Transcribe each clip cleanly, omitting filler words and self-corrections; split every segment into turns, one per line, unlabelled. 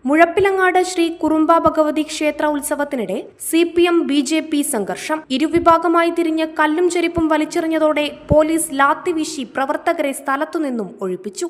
മുഴപ്പിലങ്ങാട് ശ്രീ കുറുമ്പ ഭഗവതി ക്ഷേത്ര ഉത്സവത്തിനിടെ CPM BJP സംഘർഷം. ഇരുവിഭാഗമായി തിരിഞ്ഞ് കല്ലും ചെരിപ്പും വലിച്ചെറിഞ്ഞതോടെ പോലീസ് ലാത്തിവീശി പ്രവർത്തകരെ സ്ഥലത്തുനിന്നും ഒഴിപ്പിച്ചു.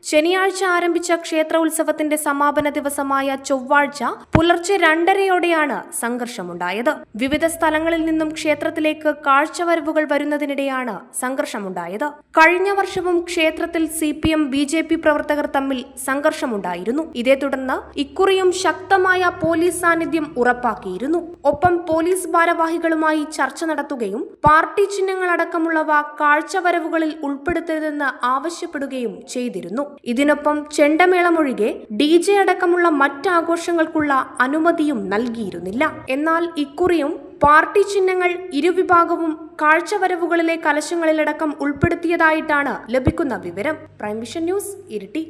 ശനിയാഴ്ച ആരംഭിച്ച ക്ഷേത്ര ഉത്സവത്തിന്റെ സമാപന ദിവസമായ ചൊവ്വാഴ്ച പുലർച്ചെ 2:30-യോടെയാണ് സംഘർഷമുണ്ടായത്. വിവിധ സ്ഥലങ്ങളിൽ നിന്നും ക്ഷേത്രത്തിലേക്ക് കാഴ്ചവരവുകൾ വരുന്നതിനിടെയാണ് സംഘർഷമുണ്ടായത്. കഴിഞ്ഞ വർഷവും ക്ഷേത്രത്തിൽ CPM BJP പ്രവർത്തകർ തമ്മിൽ സംഘർഷമുണ്ടായിരുന്നു. ഇതേ തുടർന്ന് ഇക്കുറിയും ശക്തമായ പോലീസ് സാന്നിധ്യം ഉറപ്പാക്കിയിരുന്നു. ഒപ്പം പോലീസ് ഭാരവാഹികളുമായി ചർച്ച നടത്തുകയും പാർട്ടി ചിഹ്നങ്ങളടക്കമുള്ളവ കാഴ്ചവരവുകളിൽ ഉൾപ്പെടുത്തരുതെന്ന് ആവശ്യപ്പെടുകയും ചെയ്തിരുന്നു. ഇതിനൊപ്പം ചെണ്ടമേളമൊഴികെ DJ അടക്കമുള്ള മറ്റാഘോഷങ്ങൾക്കുള്ള അനുമതിയും നൽകിയിരുന്നില്ല. എന്നാൽ ഇക്കുറിയും പാർട്ടി ചിഹ്നങ്ങൾ ഇരുവിഭാഗവും കാഴ്ചവരവുകളിലെ കലശങ്ങളിലടക്കം ഉൾപ്പെടുത്തിയതായിട്ടാണ് ലഭിക്കുന്ന വിവരം. Prime vision news, Iritty.